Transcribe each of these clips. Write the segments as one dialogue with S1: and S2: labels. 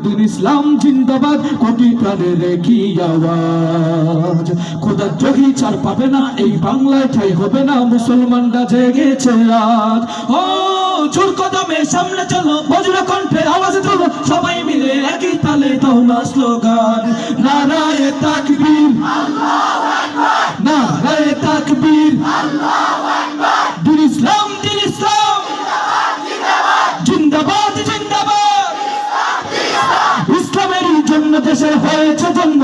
S1: দিন ইসলাম জিন্দাবাদ, কোটি প্রাণের কি আওয়াজ। খোদার জহি ছাড় পাবে না এই বাংলায়, ঠাই হবে না মুসলমানরা জেগেছে আজ। ও জোর কদমে সামনে চলো, বজ্র কণ্ঠে আওয়াজ তোলো, সবাই মিলে একই তালে দাও না স্লোগান। নারায়ে তাকবীর, আল্লাহু আকবার, নারায়ে তাকবীর, আল্লাহু আকবার। দিন ইসলাম জিন্দাবাদ জিন্দাবাদ, ইসলামের জন্য দেশের হয়েছে জন্ম,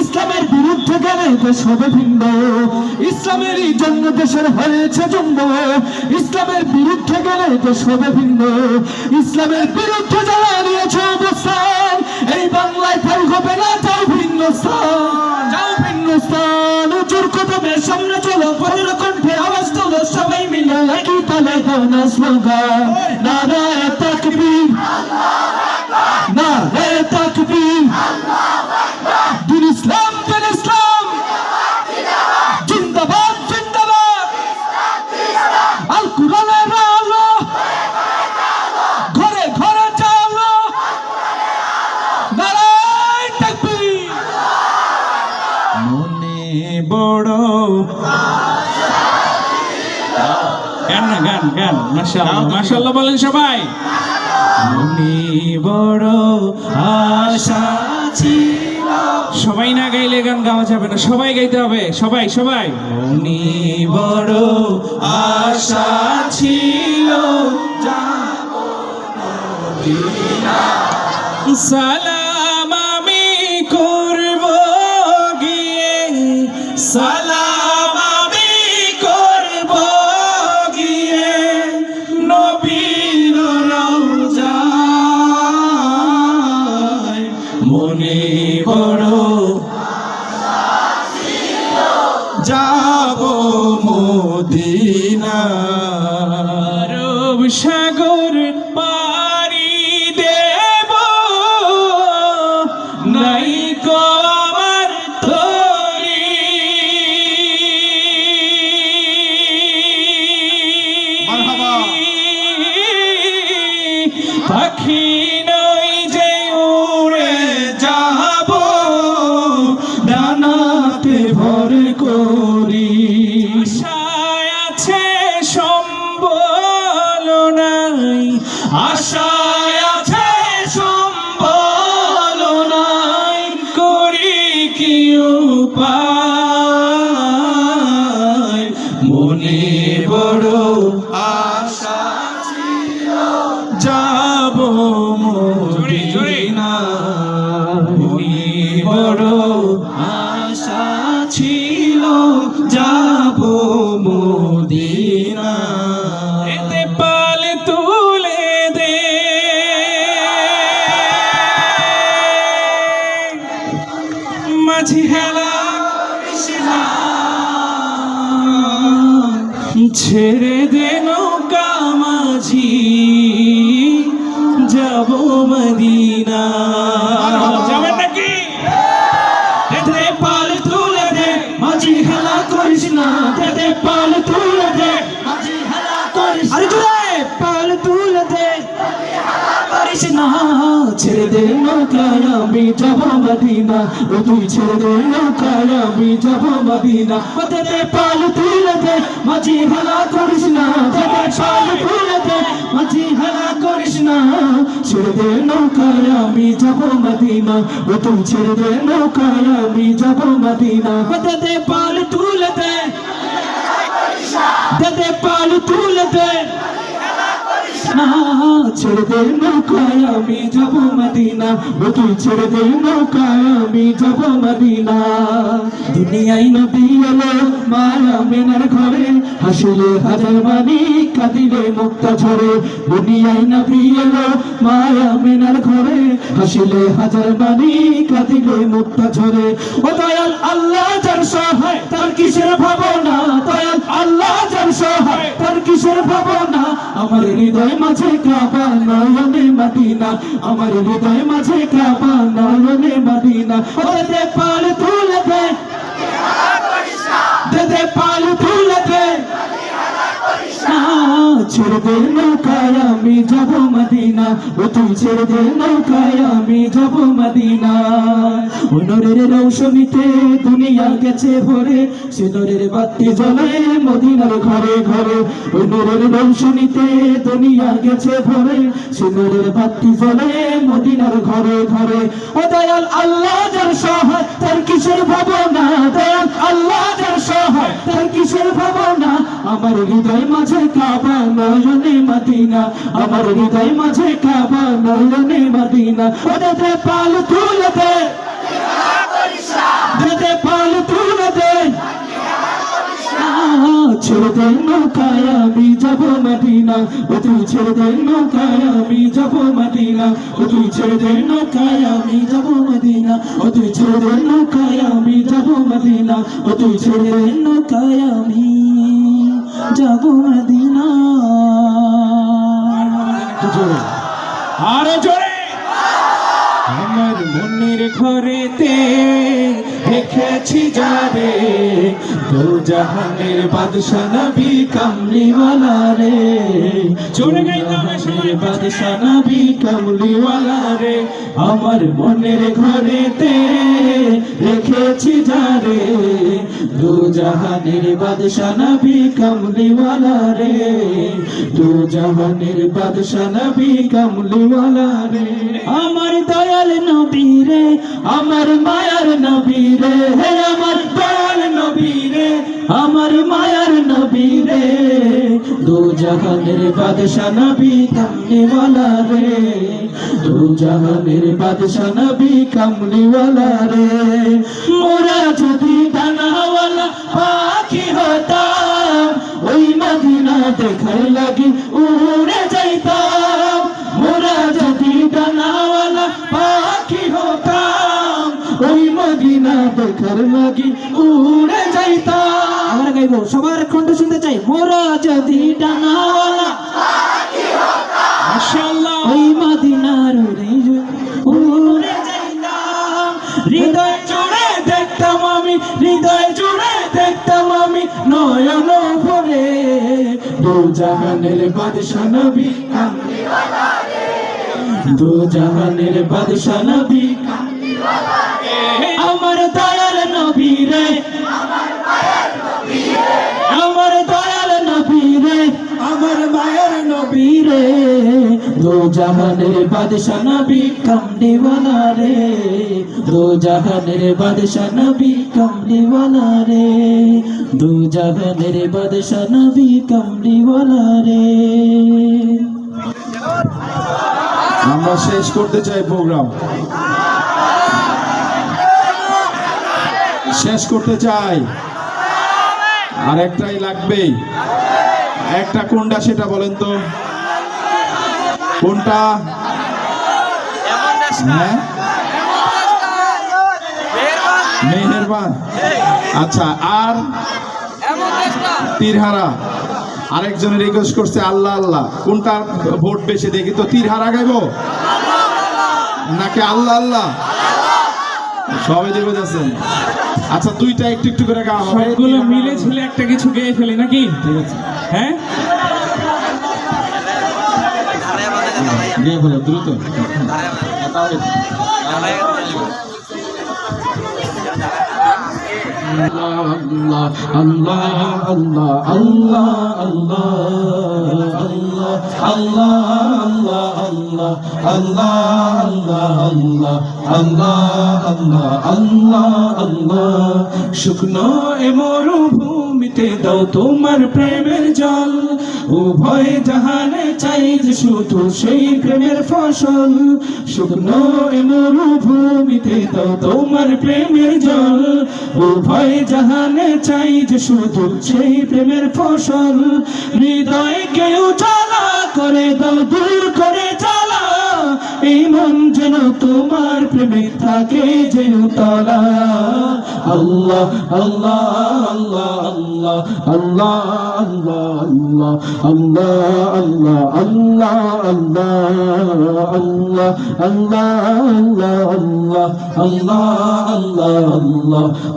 S1: ইসলামের বিরুদ্ধে গেলে দেশ হবে ভিন্ন। ইসলামের জন্য দেশের হয়েছে জন্ম, ইসলামের বিরুদ্ধে গেলে দেশ হবে ভিন্ন। ইসলামের বিরুদ্ধে যারা নিয়েছে অবস্থান, এই বাংলায় ঠাই হবে না, যাও ভিন্ন স্থান, যাও ভিন্ন স্থান। জোর কদমে সামনে চলো, বজ্র কণ্ঠে আওয়াজ তোলো, সবাই মিলে একই তালে দাও না স্লোগান। নারায়ে তাকবীর, আল্লাহু আকবার, নারায়ে তাকবীর, আল্লাহু আকবার। দিন ইসলাম জিন্দাবাদ জিন্দাবাদ, আল কুরআনের আলো ঘরে ঘরে চালো, নারায়ে তাকবীর।
S2: মনে বড় গান না গান গান, মাশাআল্লাহ মাশাআল্লাহ বলেন সবাই। মনে বড় আশা ছিল, সবাই না গাইলে গান গাওয়া যাবে না, সবাই গাইতে হবে, সবাই সবাই। মনে বড় আশা ছিল, যাব মদিনা, সালাম আমি করব গিয়ে, সালাম আমি করব গিয়ে নবীর রওজায়। মনে বড় যাব মদিনা, আরব সাগর পাড়ি দেব, নাই গো আমার তরি,
S1: মারহাবা।
S2: পাখি নই যে উড়ে যাব, ডানাতে ভর করি। আশায় আছে সম্বল নাই, আশায় আছে সম্বল নাই, করি কি উপায়। মনে বড় আশা ছিল, যাব মদিনা, মনে বড় আশা ছিল, যাব মদিনা। এতে পাল তুলে দে, মাঝি হেলা ছেড়ে দে নৌকা মাঝি, যাব মদিনা। যাবেন নাকি? দে পাল তুলে দে, মাঝি হেলা করিস না, দে পাল তুলে দে, মাঝি হেলা করিস না, আরে জোরে পাল তুলে দে, করিস না। ছেড়ে দে নৌকায় আমি যাব মদিনা, ও তুই ছেড়ে দে নৌকায় আমি যাব মদিনা। দে পাল তুলে দে, মাঝি হেলা করিস না, দে পাল তুলে দে, মাঝি হেলা করিস না। ছেড়ে দে নৌকায় আমি যাব মদিনা, ও তুই ছেড়ে দে নৌকায় আমি যাব মদিনা। দে পাল তুলে দে, দে পাল তুলে দে, ছেড়ে দে নৌকায় আমি যাব মদিনা, ও তুই ছেড়ে দে নৌকায় আমি যাব মদিনা। দুনিয়ায় নবী এলো মা আমিনার ঘরে, হাসিলে হাজার মানি কাঁদিলে মুক্তা ঝরে। দুনিয়ায় নবী এলো মা আমিনার ঘরে, হাসিলে হাজার মানি কাঁদিলে মুক্তা ঝরে। ও দয়াল আল্লাহ যার সহায়, তার কিসের ভাবনা, দয়াল আল্লাহ যার সহায়, তার কিসের ভাবনা। আমার হৃদয় মাঝে কাবা, নয়নে মদিনা, আমার হৃদয় মাঝে কাবা, নয়নে মদিনা। দে পাল তুলে দে, দে পাল তুলে দে,
S1: ছেড়ে দে নৌকায় আমি যাব মদিনা, ও তুই ছেড়ে দে নৌকায় আমি যাব মদিনা। ও নূরের রৌশনীতে দুনিয়া গেছে ভরে, সে নূরের বাতি জ্বলে মদিনার ঘরে ঘরে। ও নূরের রৌশনীতে দুনিয়া গেছে ভরে, সে নূরের বাতি জ্বলে মদিনার ঘরে ঘরে। ও দয়াল আল্লাহ যার সহায় তার কিসের ভাবনা, দয়াল আল্লাহ যার সহায় তার কিসের ভাবনা। আমার হৃদয় মাঝে কাবা নয়নে মদিনা, আমার হৃদয় মাঝে কাবা নয়নে মদিনা। ও দে পাল তুলে দে, দে পাল তুলে দে, ছেড়ে দে নৌকায় আমি যাব মদিনা, ও তুই ছেড়ে দে নৌকায় আমি যাব মদিনা, ও তুই ছেড়ে দে নৌকায় আমি যাব মদিনা, ও তুই ছেড়ে দে নৌকায় আমি যাব মদিনা, ও তুই ছেড়ে দে নৌকায় আমি যাব মদিনা।
S2: আরো জোরে। আমার মনের ঘরেতে রেখেছি যারে, দো জাহানের বাদশা নবী কামলিওয়ালা রে, জোরে গাইতে হবে সবাই,
S1: বাদশা নবী কামলিওয়ালা রে। আমার মনের ঘরেতে রেখেছি যারে, দো জাহানের বাদশা নবী কামলিওয়ালা রে, দো জাহানের বাদশা নবী কামলিওয়ালা রে। আমার দয়াল নবী রে, আমার মায়ার নবী রে, হে আমার দয়াল নবী রে, আমার মায়ার নবী রে, দো জাহানের বাদশা নবী কামলিওয়ালা রে, দো জাহানের বাদশা নবী কামলিওয়ালা রে। মোরা যদি ডানাওয়ালা পাখি হতাম, ওই মদিনা দেখার লাগি উড়ে যাইতাম। মোরা যদি ডানাওয়ালা পাখি হতাম, ওই মদিনা দেখার লাগি উড়ে যাইতাম। আমরা গাইবো, সবার কণ্ঠ শুনতে চাই। মোরা যদি ডানাওয়ালা পাখি হতাম,
S2: মাশাআল্লাহ,
S1: ওই মদিনার উড়ে যাইতাম। হৃদয় জুড়ে দেখতাম আমি, হৃদয় জুড়ে দেখতাম আমি নয়ন ভরে, দো জাহানের বাদশা নবী কামলিওয়ালা রে, দো জাহানের বাদশা নবী কামলিওয়ালা রে। আমার দয়াল নবী রে, আমার মায়ের নবী রে, আমার দয়াল নবী রে, আমার মায়ের নবী রে, দো জাহানের বাদশা নবী কামলিওয়ালা রে, দো জাহানের বাদশা নবী কামলিওয়ালা রে, দো জাহানের বাদশা নবী কামলিওয়ালা রে।
S3: আমরা শেষ করতে চাই প্রোগ্রাম, শেষ করতে চাই। আর একটাই লাগবে, একটা কোনটা সেটা বলেন তো, কোনটা? হ্যাঁ, মেহেরবান। আচ্ছা, আর তীরহারা। আরেকজনের রিকোয়েস্ট করছে আল্লাহ আল্লাহ। কোনটা ভোট বেশি দেখি তো, তীরহারা গাইবো নাকি আল্লাহ আল্লাহ? সবাই দেবে যাচ্ছেন। আচ্ছা, দুইটা একটু একটু করে গাওয়া হবে,
S2: সবগুলো মিলে ছেলে একটা কিছু গেয়ে ফেলি নাকি?
S3: ঠিক আছে,
S2: হ্যাঁ,
S3: গিয়ে বলো দ্রুত।
S1: আল্লাহ আল্লাহ আল্লাহ আল্লাহ আল্লাহ আল্লাহ আল্লাহ আল্লাহ আল্লাহ আল্লাহ আল্লাহ আল্লাহ। শুকনো এ মরুভূমিতে দাও তোমার প্রেমের জল, উভয় জাহানে চাই যে শুধু সেই প্রেমের ফসল। শুকনো এ মরুভূমিতে দাও তোমার প্রেমের জল, উভয় জাহানে চাই যে শুধু সেই প্রেমের ফসল। হৃদয়কে উজালা করে দাও, দূর করে জ্বালা, এই মন যেন তোমার প্রেমে থাকে যে উতলা। আল্লাহ আল্লাহ আল্লাহ আল্লাহ আল্লাহ আল্লাহ আল্লাহ আল্লাহ আল্লাহ আল্লাহ আল্লাহ আল্লাহ আল্লাহ আল্লাহ আল্লাহ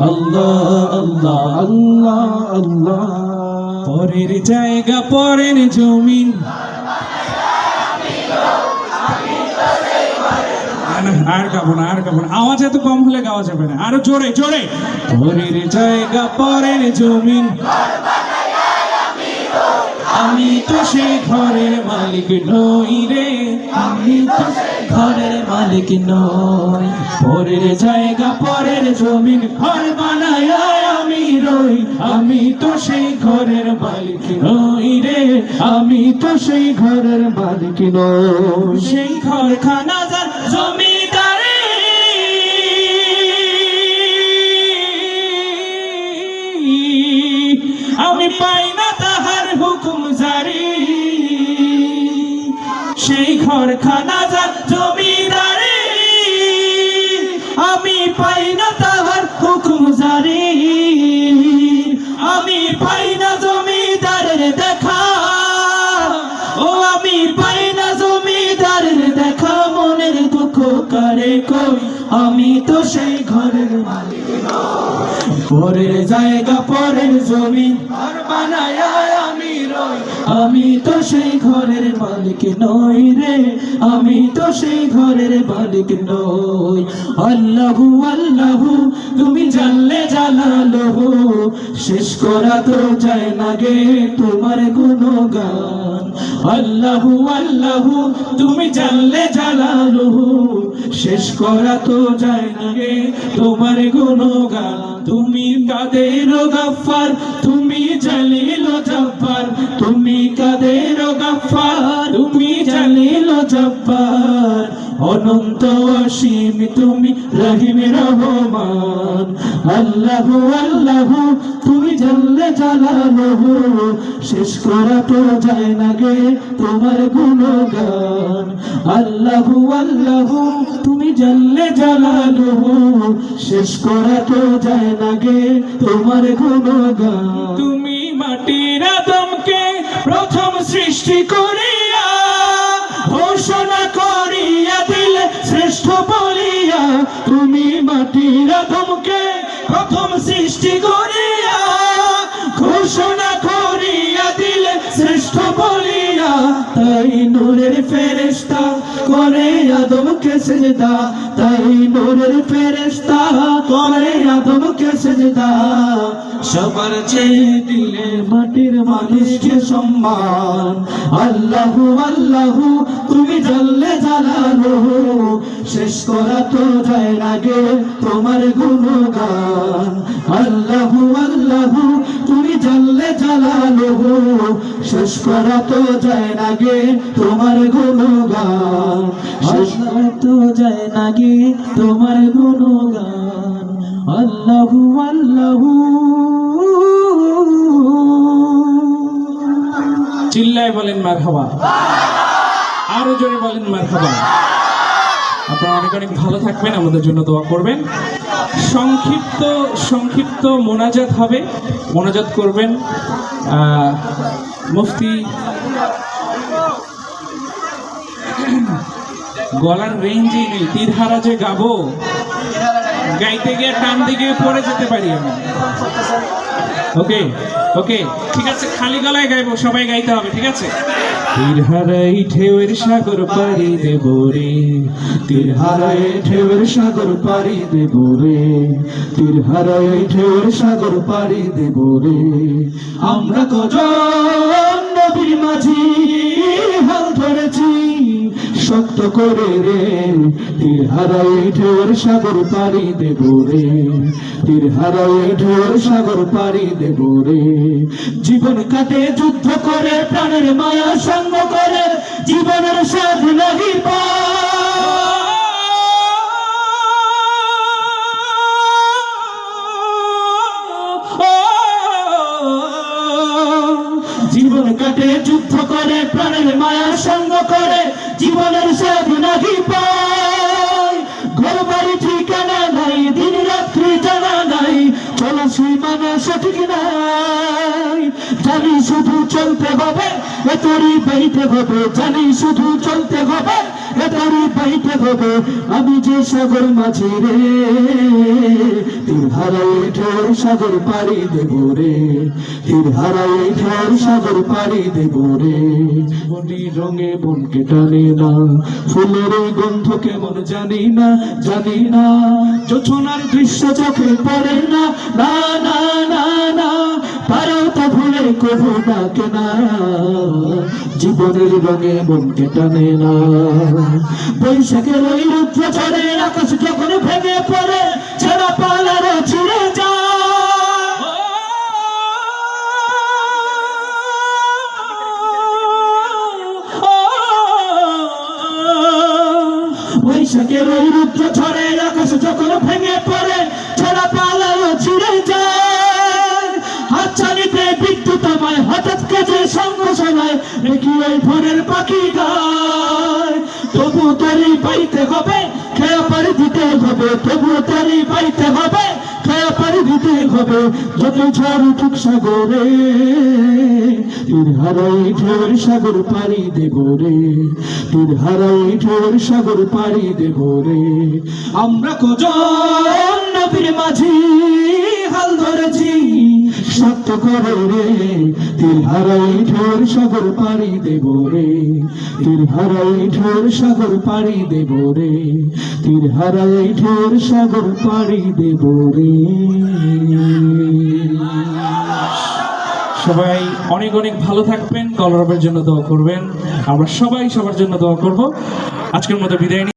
S1: আল্লাহ আল্লাহ আল্লাহ আল্লাহ।
S2: পরের জায়গা পরের জমিন, আর গাবো না, আর গাবো না, আওয়াজ এত কম হলে গাওয়া যাবে না, আরো জোরে জোরে। পরের জায়গা পরের জমিন, আমি তো সেই ঘরের মালিক নই রে, আমি তো সেই ঘরের মালিক নই। পরের জায়গা পরের জমিন, ঘর বানায় আমি রই, আমি তো সেই ঘরের মালিক নই রে, আমি তো সেই ঘরের মালিক নই। সেই ঘরখানা যার জমিদারে, আমি পাই না তাহার হুকুম জারি। সেই ঘরখানা যার জমিদারি, আমি পাই না তাহার হুকুম জারি। আমি পাই না জমিদারের দেখা, ও আমি পাই না জমিদারের দেখা। মনের দুঃখ কারে কই, আমি তো সেই ঘরের মালিক নই। পরের জায়গা পরের জমিন, ঘর বানায় আমি রই, আমি তো সেই ঘরের মালিক নই রে, আমি তো সেই ঘরের মালিক নই। আল্লাহু আল্লাহু তুমি জানলে জালালহু, শেষ করা তো যায় না গে তোমার গুণগান। আল্লাহু আল্লাহু তুমি জানলে জালালহু, শেষ করা তো যায় না গে তোমার গুণগান। তুমি কাদের গফফার, তুমি জলিল জব্বার, তুমি কাদের গফফার, তুমি জলিল জব্বার। অনন্ত অসীম তুমি রহিম রহমান। আল্লাহু আল্লাহু তুমি জানলে জালালহু, শেষ করা তো যায় না গে তোমার গুণগান। আল্লাহু আল্লাহু তুমি জানলে জালালহু, শেষ করা তো যায় না গে তোমার গুণগান। তুমি মাটির আদমকে প্রথম সৃষ্টি করিয়া, ঘোষণা করিয়া দিলে শ্রেষ্ঠ বলিয়া। তুমি মাটির আদমকে প্রথম সৃষ্টি করিয়া, ঘোষণা করিয়া দিলে শ্রেষ্ঠ বলিয়া। তাই নূরের ফেরেশতা করে আদমকে সেজদা, তাই নূরের ফেরেশতা করে আদমকে সেজদা। সবার চেয়ে দিলে মাটির মানুষকে সম্মান। আল্লাহু আল্লাহু তুমি জানলে জালালহু, শেষ করা তো যায় না গে তোমার গুণগান। আল্লাহু আল্লাহু তুমি জানলে জালালহু, শেষ করা তো যায় না গে তোমার গুণগান। শেষ করা তো যায় না গে তোমার গুণগান। আল্লাহু আল্লাহু। চিল্লায় বলেন মারহাবা, আরো জোরে বলেন মারহাবা। আপনারা অনেক অনেক ভালো থাকবেন, আমাদের জন্য দোয়া করবেন। সংক্ষিপ্ত মোনাজাত হবে, মোনাজাত করবেন মুফতি। গলার রেঞ্জই নেই, তীরহারা যে গাবো, গাইতে গিয়ে টান দিকে পড়ে যেতে পারি আমি। ওকে ওকে ঠিক আছে, খালি গলায় গাইবো, সবাই গাইতে হবে, ঠিক আছে। তীরহারাই ঢেউয়ের সাগর পাড়ি দেব রে, তীরহারাই ঢেউয়ের সাগর পাড়ি দেব রে, তীরহারাই ঢেউয়ের সাগর পাড়ি দেব রে। আমরা কজন নবীর মাঝি হাল ধরেছি শক্ত করে রে, তীরহারাই ঢেউয়ের সাগর পাড়ি দেব রে, তীরহারাই ঢেউয়ের সাগর পাড়ি দেব রে। জীবন কাটে যুদ্ধ করে, প্রাণের মায়া সঙ্গ করে, জীবনের স্বাদ লাগি জীবন কাটে যুদ্ধ করে, প্রাণের মায়া সঙ্গ করে, জীবনের স্বাদ লাগি পায়। ঘর বাড়ি ঠিকানা নাই, দিন রাত্রি জানা নাই, চলো সীমানা সঠিক নাই। জানি শুধু চলতে হবে, এতরি বেইতে হবে, জানি শুধু চলতে হবে,
S1: এটারই পাইতে হবে আমি যে সাগর মাঝি রে, তীর হারাই ঢের সাগর পাড়ি দেব রে, তীর হারাই ঢের সাগর পাড়ি দেব রে। বনি রঙে মনকে টানে না, ফুলের এই গন্ধ কেমন জানি না, জানি না, জোছনার দৃশ্য চোখে পড়ে না, না না না না, পারাও তা ভুলে কবু ডাকে না, জীবনের রঙে মনকে টানে না। বৈশাখের ওই রুদ্র চড়ে আকাশ যখন ভেঙে পড়ে, ছেঁড়া পালার ছিঁড়ে যায়। বৈশাখের ওই রুদ্র ঝড়ে আকাশ যখন ভেঙে পড়ে, ছেঁড়া পালাও ছিঁড়ে যায়। হাতছানিতে বিদ্যুৎ আমায় হঠাৎ কেজে সঙ্গ শোনায়, দেখি ওই ভোরের পাখি গায়। তবু তারি পাইতে হবে, খেয়া পাড়ি দিতে হবে, তবু তারি পাইতে হবে, খেয়া পাড়ি দিতে হবে, যত ঝড় উঠুক সাগরে, তীর হারাই ঢের সাগর পাড়ি দেব রে, তীর হারাই ঢের সাগর পাড়ি দেব রে। আমরা কজন নবীর মাঝি হাল ধরেছি সত্য করে রে, তীর হারাই ঢের সাগর পাড়ি দেব রে, তীর হারাই ঢের সাগর পাড়ি দেব রে, তীর হারাই ঢের সাগর পাড়ি দেব রে।
S2: সবাই অনেক অনেক ভালো থাকবেন, কলরবের জন্য দোয়া করবেন, আমরা সবাই সবার জন্য দোয়া করব। আজকের মতো বিদায়।